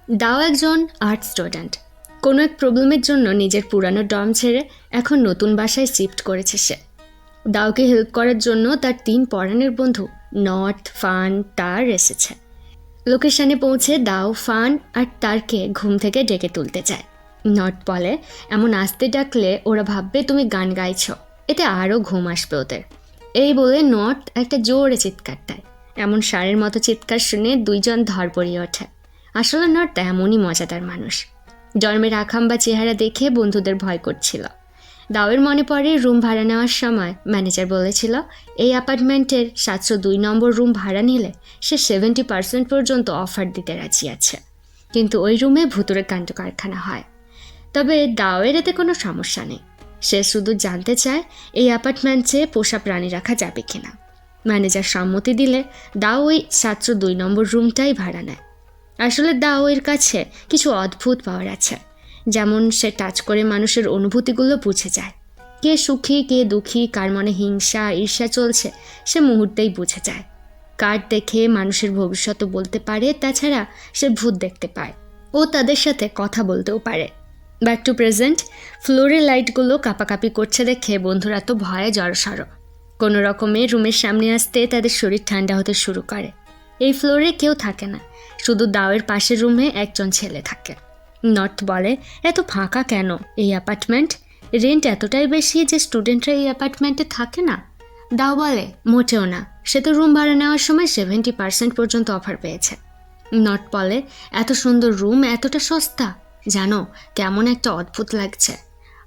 দাও একজন art student. কোনো এক প্রবলেমের জন্য নিজের পুরানো ডর্ম ছেড়ে এখন নতুন বাসায় শিফট করেছে সে। দাওকে হেল্প করার জন্য তার 3 পরাণের বন্ধু নট, ফান, তার এসেছে। লোকেশনে পৌঁছে দাও ফান আর তারকে ঘুম থেকে ডেকে তুলতে চায়। নট বলে, এমন আস্তে ডাকলে ওরা ভাববে তুমি গান গাইছ, এতে আরও ঘুম আসবে ওদের। এই বলে নট একটা জোরে চিৎকার দেয়। এমন ষাঁড়ের মতো চিৎকার শুনে দুইজন ধরপড়িয়ে ওঠে। আসলে নট এমনই মজাদার মানুষ। জন্মের আখাম্বা চেহারা দেখে বন্ধুদের ভয় করছিল। দাওয়ের মনে পড়ে রুম ভাড়া নেওয়ার সময় ম্যানেজার বলেছিল এই অ্যাপার্টমেন্টের 702 নম্বর রুম ভাড়া নিলে সে 70% পর্যন্ত অফার দিতে রাজি আছে। কিন্তু ওই রুমে ভুতুরে কাণ্ড কারখানা হয়। তবে দাওয়ের এতে কোনো সমস্যা নেই। সে শুধু জানতে চায় এই অ্যাপার্টমেন্টে পোষা প্রাণী রাখা যাবে কিনা। ম্যানেজার সম্মতি দিলে দাও ওই 702 নম্বর রুমটাই ভাড়া নেয়। আসলে দাওয়ের কাছে কিছু অদ্ভুত পাওয়ার আছে। যেমন সে টাচ করে মানুষের অনুভূতিগুলো বুঝে যায়। কে সুখী, কে দুঃখী, কার মনে হিংসা ঈর্ষা চলছে সে মুহূর্তেই বুঝে যায়। কার্ড দেখে মানুষের ভবিষ্যৎ বলতে পারে, তাছাড়া সে ভূত দেখতে পায় ও তাদের সাথে কথা বলতেও পারে। Back to present. ফ্লোরের লাইটগুলো কাঁপাকাঁপি করছে দেখে বন্ধুরা তো ভয়ে জড়সড়। কোনো রকমে রুমের সামনে আসতে তাদের শরীর ঠান্ডা হতে শুরু করে। এই ফ্লোরে কেউ থাকে না, শুধু দাওয়ের পাশের রুমে একজন ছেলে থাকে। নর্থ বলে, এত ফাঁকা কেন এই অ্যাপার্টমেন্ট? রেন্ট এতটাই বেশি যে স্টুডেন্টরা এই অ্যাপার্টমেন্টে থাকে না? দাও বলে, মোটেও না, সে তো রুম ভাড়া নেওয়ার সময় 70% পর্যন্ত অফার পেয়েছে। নর্থ বলে, এত সুন্দর রুম এতটা সস্তা, জানো কেমন একটা অদ্ভুত লাগছে।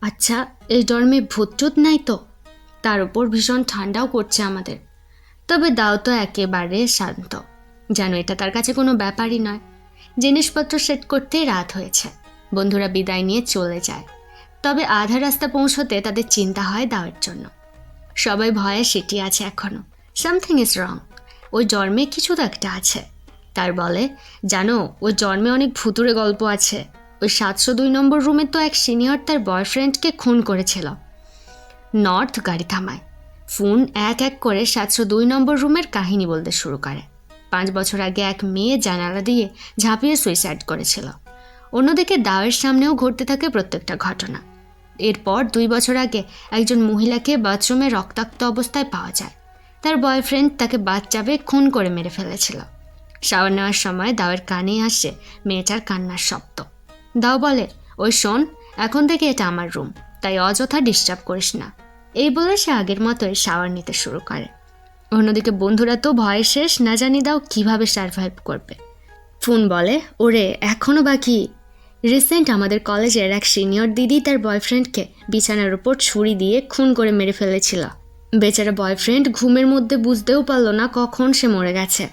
আচ্ছা, এই ডর্মে ভূত নাই তো? তার উপর ভীষণ ঠান্ডাও করছে আমাদের। তবে দাও তো একেবারে শান্ত, যেন এটা তার কাছে কোনো ব্যাপারই নয়। জিনিসপত্র সেট করতে রাত হয়েছে। বন্ধুরা বিদায় নিয়ে চলে যায়। তবে আধা রাস্তা পৌঁছতে তাদের চিন্তা হয় দাওয়ের জন্য। সবাই ভয়ে সিটিয়ে আছে এখনও। Something is wrong. ওই জন্মে কিছু তো একটা আছে। তার বলে, জানো ওই জন্মে অনেক ভুতুরে গল্প আছে। ওই 702 নম্বর রুমে তো এক সিনিয়র তার বয়ফ্রেন্ডকে খুন করেছিল। নর্থ গাড়ি থামায়। ফোন এক এক করে 702 নম্বর রুমের কাহিনী বলতে শুরু করে। 5 বছর আগে এক মেয়ে জানালা দিয়ে ঝাঁপিয়ে সুইসাইড করেছিল। অন্যদিকে দাওয়ের সামনেও ঘটতে থাকে প্রত্যেকটা ঘটনা। এরপর 2 বছর আগে একজন মহিলাকে বাথরুমে রক্তাক্ত অবস্থায় পাওয়া যায়। তার বয়ফ্রেন্ড তাকে বাথটাবে খুন করে মেরে ফেলেছিল। শাওয়ার নেওয়ার সময় দাওয়ের কানে আসে মেয়েটার কান্নার শব্দ। দাও বলে, ওই শোন, এখন থেকে এটা আমার রুম, তাই অযথা ডিস্টার্ব করিস না। এই বলে সে আগের মতোই শাওয়ার নিতে শুরু করে। অন্যদিকে বন্ধুরা তো ভয়ে শেষ, না জানি দাও কিভাবে সারভাইভ করবে। ফোন বলে, ওরে এখনও বাকি। রিসেন্ট আমাদের কলেজের এক সিনিয়র দিদি তার বয়ফ্রেন্ডকে বিছানার উপর ছুরি দিয়ে খুন করে মেরে ফেলেছিল। বেচারা বয়ফ্রেন্ড ঘুমের মধ্যে বুঝতেও পারলো না কখন সে মরে গেছে।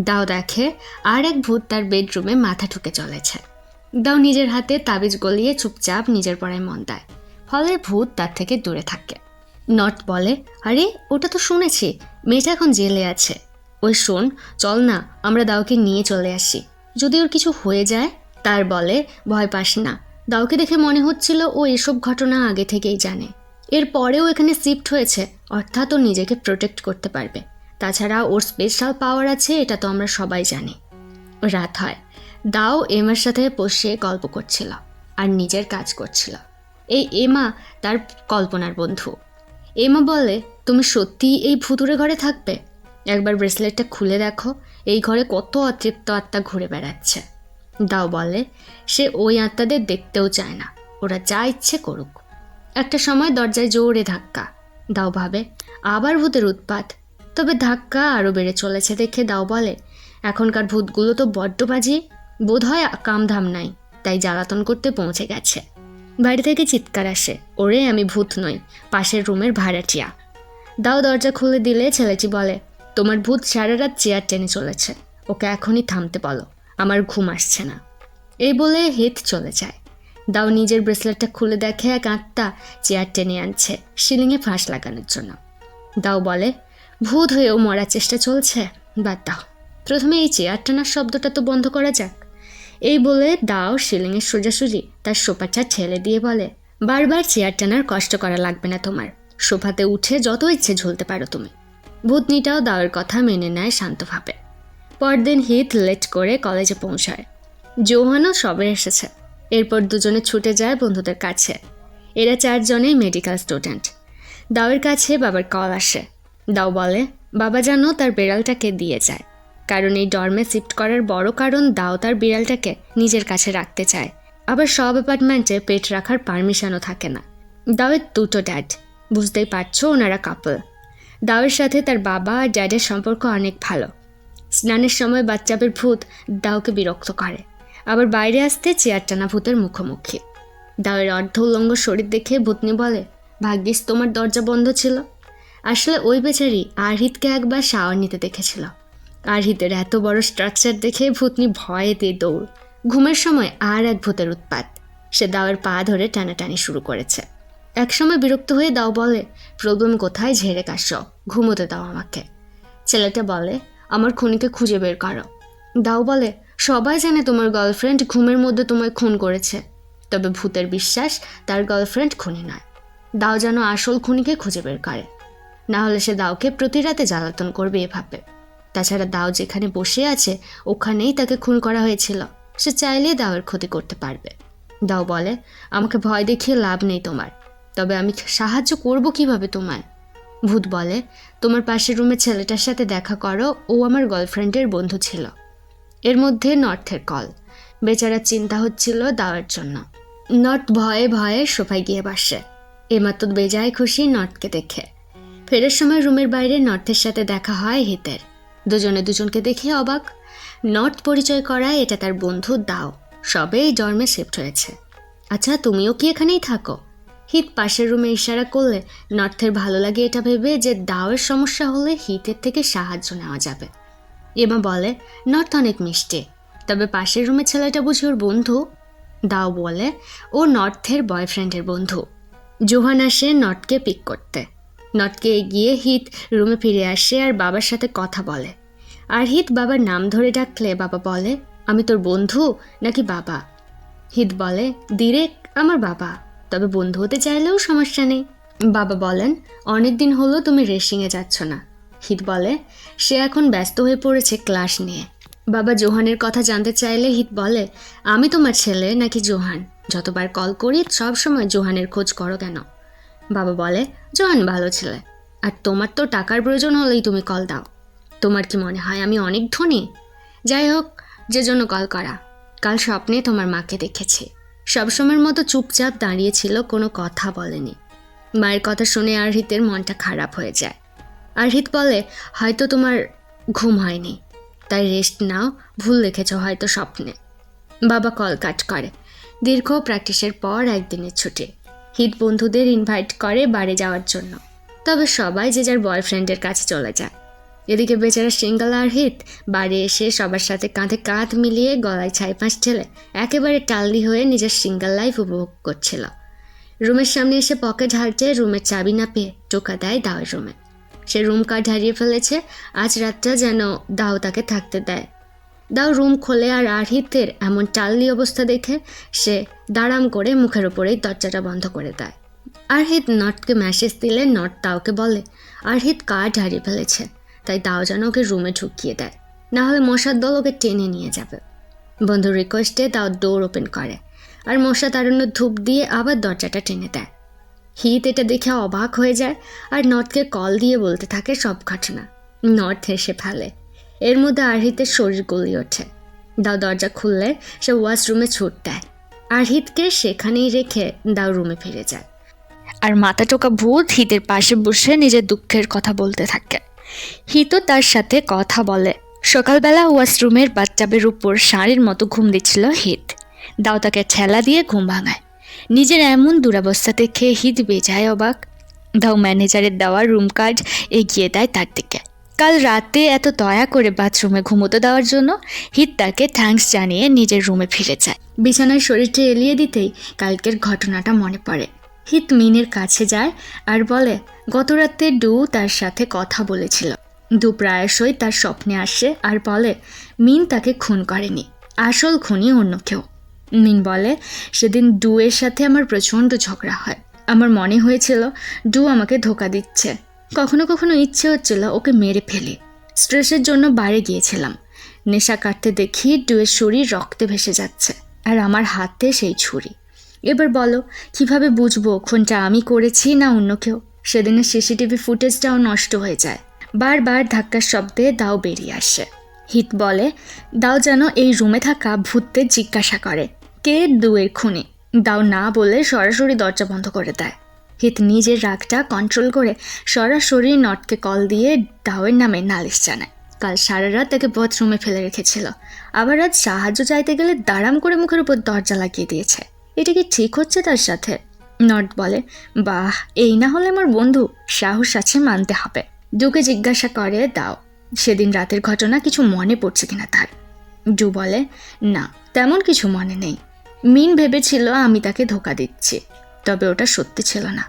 দাও দেখে আর এক ভূত তার বেডরুমে মাথা ঠুকে চলেছে। দাও নিজের হাতে তাবিজ গলিয়ে চুপচাপ নিজের পড়ায় মন দেয়, ফলে ভূত তার থেকে দূরে থাকে। নট বলে, আরে ওটা তো শুনেছি, মেয়েটা এখন জেলে আছে। ওই শোন, চল না আমরা দাওকে নিয়ে চলে আসি, যদি ওর কিছু হয়ে যায়। তার বলে, ভয় পাস না, দাওকে দেখে মনে হচ্ছিল ও এসব ঘটনা আগে থেকেই জানে। এরপরেও এখানে শিফট হয়েছে, অর্থাৎ ও নিজেকে প্রোটেক্ট করতে পারবে। তাছাড়া ওর স্পেশাল পাওয়ার আছে, এটা তো আমরা সবাই জানি। রাত হয়। দাও এমার সাথে বসে গল্প করছিল আর নিজের কাজ করছিল। এই এমা তার কল্পনার বন্ধু। এমা বলে, তুমি সত্যিই এই ভুতুরে ঘরে থাকবে? একবার ব্রেসলেটটা খুলে দেখো, এই ঘরে কত অতৃপ্ত আত্মা ঘুরে বেড়াচ্ছে। দাও বলে, সে ওই আত্মাদের দেখতেও চায় না, ওরা যা ইচ্ছে করুক। একটা সময় দরজায় জোরে ধাক্কা। দাও ভাবে আবার ভূতের উৎপাত। তবে ধাক্কা আরও বেড়ে চলেছে দেখে দাও বলে, এখনকার ভূতগুলো তো বড্ড বাজি, বোধহয় কামধাম নাই, তাই জ্বালাতন করতে পৌঁছে গেছে। বাড়ি থেকে চিৎকার আসে, ওরে আমি ভূত নই, পাশের রুমের ভাড়াটিয়া। দাও দরজা খুলে দিলে ছেলেটি বলে, তোমার ভূত সারা রাত চেয়ার টেনে চলেছে, ওকে এখনই থামতে বলো, আমার ঘুম আসছে না। এই বলে হিত চলে যায়। দাও নিজের ব্রেসলেটটা খুলে দেখে এক আত্মা চেয়ার টেনে আনছে সিলিংয়ে ফাঁস লাগানোর জন্য। দাও বলে, ভূত হয়েও মরার চেষ্টা চলছে, বাদ দাও, প্রথমে এই চেয়ার টানার শব্দটা তো বন্ধ করা যাক। এই বলে দাও সিলিংয়ের সোজাসুজি তার সোফাটা ঠেলে দিয়ে বলে, বারবার চেয়ার টানার কষ্ট করা লাগবে না তোমার, সোফাতে উঠে যত ইচ্ছে ঝুলতে পারো তুমি। ভূতনিটাও দাওয়ের কথা মেনে নেয় শান্তভাবে। পরদিন হিথ লেট করে কলেজে পৌঁছায়। জোহানও সবে এসেছে। এরপর দুজনে ছুটে যায় বন্ধুদের কাছে। এরা 4 জনেই মেডিকেল স্টুডেন্ট। দাওয়ের কাছে বাবার কল আসে। দাও বলে বাবা যেন তার বিড়ালটাকে দিয়ে যায়, কারণ এই ডর্মে শিফট করার বড় কারণ দাও তার বিড়ালটাকে নিজের কাছে রাখতে চায়। আবার সব অ্যাপার্টমেন্টে পেট রাখার পারমিশনও থাকে না। দাওয়ের 2টো ড্যাড, বুঝতেই পারছো ওনারা কাপল। দাওয়ের সাথে তার বাবা আর ড্যাডের সম্পর্ক অনেক ভালো। স্নানের সময় বাচ্চাদের ভূত দাওকে বিরক্ত করে, আবার বাইরে আসতে চেয়ার টানা ভূতের মুখোমুখি। দাওয়ের অর্ধ উলঙ্গ শরীর দেখে ভূতনি বলে, ভাগ্যিস তোমার দরজা বন্ধ ছিল। আসলে ওই বেচারি আরহিতকে একবার শাওয়ার নিতে দেখেছিল। আরহিতের এত বড় স্ট্রাকচার দেখে ভূতনি ভয়ে দিয়ে দৌড়। ঘুমের সময় আর এক ভূতের উৎপাত। সে দাওয়ের পা ধরে টানাটানি শুরু করেছে। একসময় বিরক্ত হয়ে দাও বলে, প্রবলেম কোথায়, ঝেড়ে কাশো, ঘুমোতে দাও আমাকে। ছেলেটা বলে, আমার খুনিকে খুঁজে বের করো। দাও বলে, সবাই জানে তোমার গার্লফ্রেন্ড ঘুমের মধ্যে তোমায় খুন করেছে, তবে ভূতের বিশ্বাস তার গার্লফ্রেন্ড খুনি নয়। দাও যেন আসল খুনিকে খুঁজে বের করে, না হলে সে দাওকে প্রতি রাতে জ্বালাতন করবে এভাবে। তাছাড়া দাও যেখানে বসে আছে ওখানেই তাকে খুন করা হয়েছিল, সে চাইলে দাওয়ের ক্ষতি করতে পারবে। দাও বলে, আমাকে ভয় দেখিয়ে লাভ নেই তোমার, তবে আমি সাহায্য করব কিভাবে তোমায়? ভূত বলে, তোমার পাশের রুমের ছেলেটার সাথে দেখা করো, ও আমার গার্লফ্রেন্ডের বন্ধু ছিল। এর মধ্যে নর্থের কল। বেচারা চিন্তা হচ্ছিল দাওয়ের জন্য। নর্থ ভয়ে ভয়ে সোফায় গিয়ে বসে। এমাত্র বেজায় খুশি নর্থকে দেখে। ফেরার সময় রুমের বাইরে নর্থের সাথে দেখা হয় হিতের। দুজনে দুজনকে দেখে অবাক। নর্থ পরিচয় করায় এটা তার বন্ধু দাও, সবে এই ডর্মে শিফট হয়েছে। আচ্ছা, তুমিও কি এখানেই থাকো? হিত পাশের রুমে ইশারা করলে নর্থের ভালো লাগে এটা ভেবে যে দাওয়ের সমস্যা হলে হিতের থেকে সাহায্য নেওয়া যাবে। এমা বলে, নর্থ অনেক মিষ্টি, তবে পাশের রুমের ছেলেটা বুঝি ওর বন্ধু? দাও বলে, ও নর্থের বয়ফ্রেন্ডের বন্ধু। জোহান আসে নর্থকে পিক করতে। নর্থকে এগিয়ে হিত রুমে ফিরে আসে আর বাবার সাথে কথা বলে। আর হিত বাবার নাম ধরে ডাকলে বাবা বলে, আমি তোর বন্ধু নাকি বাবা? হিত বলে, ডিরেক্ট আমার বাবা, তবে বন্ধু হতে চাইলেও সমস্যা নেই। বাবা বলেন, অনেক দিন হলো তুমি রেসিংয়ে যাচ্ছ না। হিত বলে, সে এখন ব্যস্ত হয়ে পড়েছে ক্লাস নিয়ে। বাবা জোহানের কথা জানতে চাইলে হিত বলে, আমি তোমার ছেলে নাকি জোহান? যতবার কল করি সব সময় জোহানের খোঁজ করো কেন? বাবা বলে, জোহান ভালো ছেলে, আর তোমার তো টাকার প্রয়োজন হলেই তুমি কল দাও। তোমার কি মনে হয় আমি অনেক ধনী? যাই হোক, যে জন্য কল করা, কাল স্বপ্নে তোমার মাকে দেখেছি। সবসময়ের মতো চুপচাপ দাঁড়িয়েছিল, কোনো কথা বলেনি। মায়ের কথা শুনে আরহিতের মনটা খারাপ হয়ে যায়। আরহিত বলে, হয়তো তোমার ঘুম হয়নি, তাই রেস্ট নাও, ভুল দেখেছ হয়তো স্বপ্নে। বাবা কল কাট করে। দীর্ঘ প্র্যাকটিসের পর একদিনের ছুটি। হিত বন্ধুদের ইনভাইট করে বাড়ি যাওয়ার জন্য, তবে সবাই যে যার বয়ফ্রেন্ডের কাছে চলে যায়। এদিকে বেচারা সিঙ্গল আর হিত বাড়ি এসে সবার সাথে কাঁধে কাঁধ মিলিয়ে গলায় ছাইপাঁশ ঠেলে একেবারে টাল্লি হয়ে নিজের সিঙ্গল লাইফ উপভোগ করছিল। রুমের সামনে এসে পকেট হালটে রুমের চাবি না পেয়ে টোকা দেয় দাওয়ের রুমে। সে রুম কার্ড হারিয়ে ফেলেছে, আজ রাতটা যেন দাও তাকে থাকতে দেয়। দাও রুম খোলে আর আরহিতের এমন টাল্লি অবস্থা দেখে সে দাঁড়াম করে মুখের ওপরেই দরজাটা বন্ধ করে দেয়। আরহিত নর্থকে মেসেজ দিলে নর্থ দাওকে বলে, আরহিত কার্ড হারিয়ে ফেলেছে, তাই দাও যেন ওকে রুমে ঢুকিয়ে দেয়, না হলে মশার দল ওকে টেনে নিয়ে যাবে। বন্ধুর রিকোয়েস্টে দাও ডোর ওপেন করে আর মশা তাড়ানোর ধূপ দিয়ে আবার দরজাটা টেনে দেয়। হিত এটা দেখে অবাক হয়ে যায় আর নর্থকে কল দিয়ে বলতে থাকে সব ঘটনা। নর্থ হেসে ফেলে। এর মধ্যে আরহিতের শরীর গলি ওঠে। দাও দরজা খুললে সে ওয়াশরুমে ছুট দেয়। আরহিতকে সেখানেই রেখে দাও রুমে ফিরে যায়। আর মাথা টোকা ভূত হিতের পাশে বসে নিজের দুঃখের কথা বলতে থাকে। হিতও তার সাথে কথা বলে। সকালবেলা ওয়াশরুমের বাথটাবের উপর শাড়ির মতো ঘুম দিচ্ছিল হিত। দাও তাকে ঠেলা দিয়ে ঘুম ভাঙায়। নিজের এমন দুরবস্থা দেখে হিত বেজায় অবাক। দাও ম্যানেজারের দেওয়া রুম কার্ড এগিয়ে দেয় তার দিকে। কাল রাতে এত দয়া করে বাথরুমে ঘুমোতে দেওয়ার জন্য হিত তাকে থ্যাঙ্কস জানিয়ে নিজের রুমে ফিরে যায়। বিছানায় শরীরটা এলিয়ে দিতেই কালকের ঘটনাটা মনে পড়ে। হিত মিনের কাছে যায় আর বলে, গত রাতে ডু তার সাথে কথা বলেছিল। ডু প্রায়শই তার স্বপ্নে আসে আর বলে মিন তাকে খুন করেনি, আসল খুনি অন্য কেউ। মিন বলে, সেদিন ডু এর সাথে আমার প্রচণ্ড ঝগড়া হয়। আমার মনে হয়েছিল ডু আমাকে ধোকা দিচ্ছে। কখনো কখনো ইচ্ছে হচ্ছিল ওকে মেরে ফেলি। স্ট্রেসের জন্য বাইরে গিয়েছিলাম। নেশা কাটতে দেখি ডুয়ের শরীর রক্তে ভেসে যাচ্ছে, আর আমার হাতে সেই ছুরি। এবার বলো, কিভাবে বুঝবো খুনটা আমি করেছি না অন্য কেউ? সেদিনের সিসিটিভি ফুটেজটাও নষ্ট হয়ে যায়। বারবার ধাক্কার শব্দে দাও বেরিয়ে আসে। হিত বলে, দাও যেন এই রুমে থাকা ভূতদের জিজ্ঞাসা করে কে ডুয়ের খুনি। দাও না বলে সরাসরি দরজা বন্ধ করে দেয়। হিত নিজের রাগটা কন্ট্রোল করে সরাসরি নটকে কল দিয়ে দাওয়ের নামে নালিশ জানায়। কাল সারা রাত তাকে বাথরুমে ফেলে রেখেছিল, আবার আজ সাহায্য চাইতে গেলে দাঁড়াম করে মুখের উপর দরজা লাগিয়ে দিয়েছে। এটা কি ঠিক হচ্ছে তার সাথে? নট বলে, বাহ, এই না হলে আমার বন্ধু, সাহস আছে মানতে হবে। ডুকে জিজ্ঞাসা করে দাও সেদিন রাতের ঘটনা কিছু মনে পড়ছে কিনা তার। ডু বলে, না তেমন কিছু মনে নেই। মিন ভেবেছিল আমি তাকে ধোকা দিচ্ছি, তবে ওটা সত্যি ছিল না।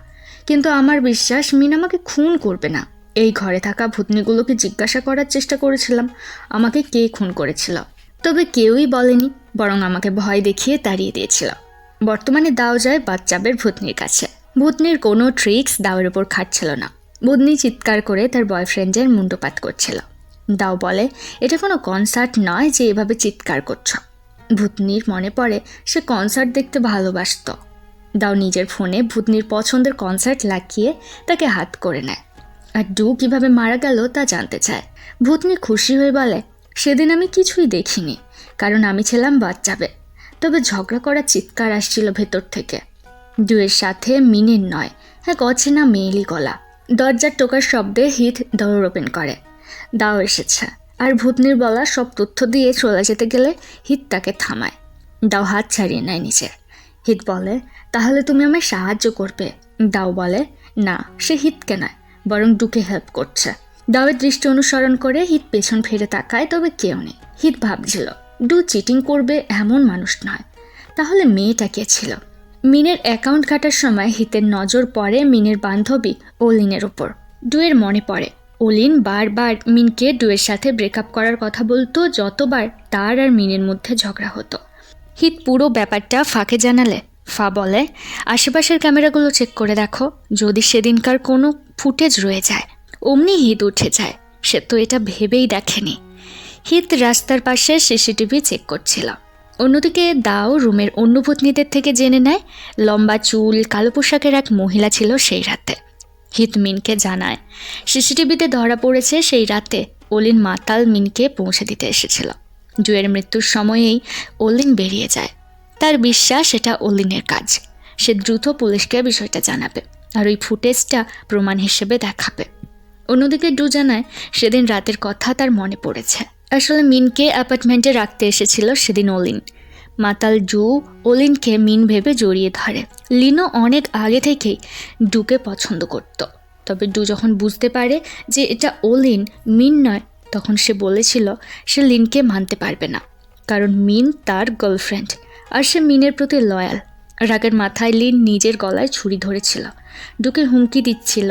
কিন্তু আমার বিশ্বাস মিন আমাকে খুন করবে না। এই ঘরে থাকা ভূতনিগুলোকে জিজ্ঞাসা করার চেষ্টা করেছিলাম আমাকে কে খুন করেছিল, তবে কেউই বলেনি, বরং আমাকে ভয় দেখিয়ে তাড়িয়ে দিয়েছিল। বর্তমানে দাও যায় বাচ্চাবের ভূতনির কাছে। ভূতনির কোনো ট্রিক্স দাওয়ের ওপর খাটছিল না। ভূতনি চিৎকার করে তার বয়ফ্রেন্ডের মুন্ডপাত করছিল। দাও বলে, এটা কোনো কনসার্ট নয় যে এভাবে চিৎকার করছ। ভূতনির মনে পড়ে সে কনসার্ট দেখতে ভালোবাসত। দাও নিজের ফোনে ভূতনির পছন্দের কনসার্ট লাগিয়ে তাকে হাত করে নেয়, আর ডু কিভাবে মারা গেল তা জানতে চায়। ভূতনি খুশি হয়ে বলে, সেদিন আমি কিছুই দেখিনি, কারণ আমি ছিলাম বাচ্চাবে। তবে ঝগড়া করার চিৎকার আসছিল ভেতর থেকে। ডুয়ের সাথে মিনের নয়, এক অচেনা মেয়েলি গলা। দরজার টোকার শব্দে হিত ডোর ওপেন করে। দাও এসেছে, আর ভূতনির বলা সব তথ্য দিয়ে চলে যেতে গেলে হিত তাকে থামায়। দাও হাত ছাড়িয়ে নেয় নিচে। হিত বলে, তাহলে তুমি আমায় সাহায্য করবে? দাও বলে, না, সে হিতকে নয়, বরং ডুকে হেল্প করছে। দাওয়ের দৃষ্টি অনুসরণ করে হিত পেছন ফিরে তাকায়, তবে কেউ নেই। হিত ভাবছিল ডু চিটিং করবে এমন মানুষ নয়, তাহলে মেয়েটা কে ছিল? মিনের অ্যাকাউন্ট ঘাটার সময় হিতের নজর পড়ে মিনের বান্ধবী ওলিনের ওপর। ডুয়ের মনে পড়ে ওলিন বারবার মিনকে ডুয়ের সাথে ব্রেকআপ করার কথা বলতো যতবার তার আর মিনের মধ্যে ঝগড়া হতো। হিত পুরো ব্যাপারটা ফাঁকে জানালে ফা বলে, আশেপাশের ক্যামেরাগুলো চেক করে দেখো, যদি সেদিনকার কোনো ফুটেজ রয়ে যায়। অমনি হিত উঠে যায়, সে তো এটা ভেবেই দেখেনি। হিত রাস্তার পাশে সিসিটিভি চেক করছিল। অন্যদিকে দাও রুমের অন্য ভূতনিদের থেকে জেনে নেয় লম্বা চুল, কালো পোশাকের এক মহিলা ছিল সেই রাতে। হিত মিনকে জানায় সিসিটিভিতে ধরা পড়েছে সেই রাতে ওলিন মাতাল মিনকে পৌঁছে দিতে এসেছিল। ডুয়ের মৃত্যুর সময়েই ওলিন বেরিয়ে যায়। তার বিশ্বাস এটা ওলিনের কাজ। সে দ্রুত পুলিশকে বিষয়টা জানাবে, আর ওই ফুটেজটা প্রমাণ হিসেবে দেখাবে। অন্যদিকে ডু জানায় সেদিন রাতের কথা তার মনে পড়েছে। আসলে মিনকে অ্যাপার্টমেন্টে রাখতে এসেছিল সেদিন ওলিন। মাতাল ডু ওলিনকে মিন ভেবে জড়িয়ে ধরে। লিনো অনেক আগে থেকেই ডুকে পছন্দ করত, তবে ডু যখন বুঝতে পারে যে এটা ওলিন মিন নয়, তখন সে বলেছিল সে লিনকে মানতে পারবে না, কারণ মিন তার গার্লফ্রেন্ড আর সে মিনের প্রতি লয়াল। রাগের মাথায় লিন নিজের গলায় ছুরি ধরেছিল, ডুকে হুমকি দিচ্ছিল।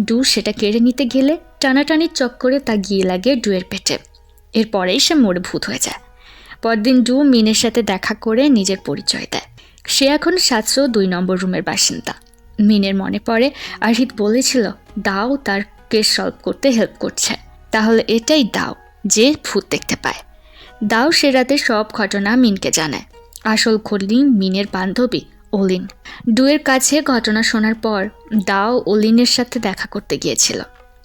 ডু সেটা কেড়ে নিতে গেলে টানাটানির চক্করে তা গিয়ে লাগে ডুয়ের পেটে। এরপরেই সে মরে ভূত হয়ে যায়। পরদিন ডু মিনের সাথে দেখা করে নিজের পরিচয় দেয়। সে এখন 702 নম্বর রুমের বাসিন্দা। মিনের মনে পড়ে আরহিত বলেছিল দাও তার কেস সলভ করতে হেল্প করছে। তাহলে এটাই দাও যে ভূত দেখতে পায়। দাও সে রাতে সব ঘটনা মিনকে জানায়। আসল খুনি মিনের বান্ধবী ওলিন। ডুয়ের কাছে ঘটনা শোনার পর দাও ওলিনের সাথে দেখা করতে গিয়েছিল।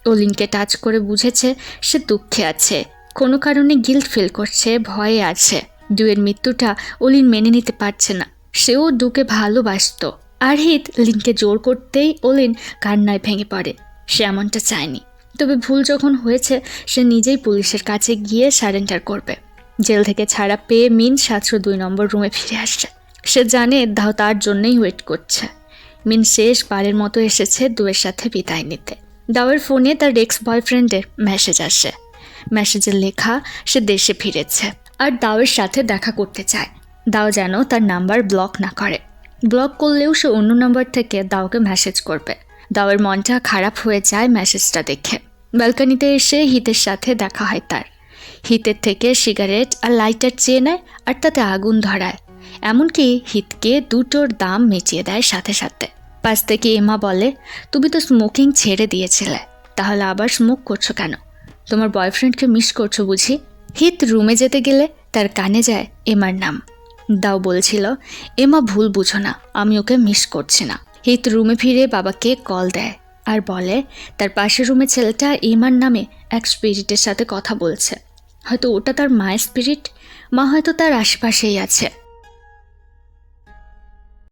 ওলিনকে টাচ করে বুঝেছে সে দুঃখে আছে, কোনো কারণে গিল্ট ফিল করছে, ভয়ে আছে। ডুয়ের মৃত্যুটা ওলিন মেনে নিতে পারছে না। সেও ডুকে ভালোবাসত। আরহিত লিনকে জোর করতেই ওলিন কান্নায় ভেঙে পড়ে। সে এমনটা চায়নি, তবে ভুল যখন হয়েছে সে নিজেই পুলিশের কাছে গিয়ে সারেন্ডার করবে। জেল থেকে ছাড়া পেয়ে মিন 702 নম্বর রুমে ফিরে আসছে। সে জানে দাও তার জন্যই ওয়েট করছে। মিন শেষবারের মতো এসেছে ডুয়ের সাথে বিদায় নিতে। দাওয়ের ফোনে তার এক্স বয়ফ্রেন্ডের মেসেজ আসে। মেসেজে লেখা সে দেশে ফিরেছে আর দাওয়ের সাথে দেখা করতে চায়। দাও যেন তার নাম্বার ব্লক না করে। ব্লক করলেও সে অন্য নাম্বার থেকে দাওকে মেসেজ করবে। দাওয়ের মনটা খারাপ হয়ে যায় মেসেজটা দেখে। ব্যালকনিতে এসে হিতের সাথে দেখা হয় তার। হিতের থেকে সিগারেট আর লাইটার চেয়ে নেয় আর তাতে আগুন ধরায়। এমনকি হিতকে দুটোর দাম মিটিয়ে দেয় সাথে সাথে। পাশ থেকে এমা বলে, তুমি তো স্মোকিং ছেড়ে দিয়েছিলে, তাহলে আবার স্মোক করছো কেন? তোমার বয়ফ্রেন্ডকে মিস করছো বুঝি? হিত রুমে যেতে গেলে তার কানে যায় এমার নাম। দাও বলছিল, এমা ভুল বুঝো না, আমি ওকে মিস করছি না। হিত রুমে ফিরে বাবাকে কল দেয় আর বলে তার পাশের রুমের ছেলেটা এমার নামে এক স্পিরিটের সাথে কথা বলছে। হয়তো ওটা তার মায়ের স্পিরিট, মা হয়তো তার আশেপাশেই আছে।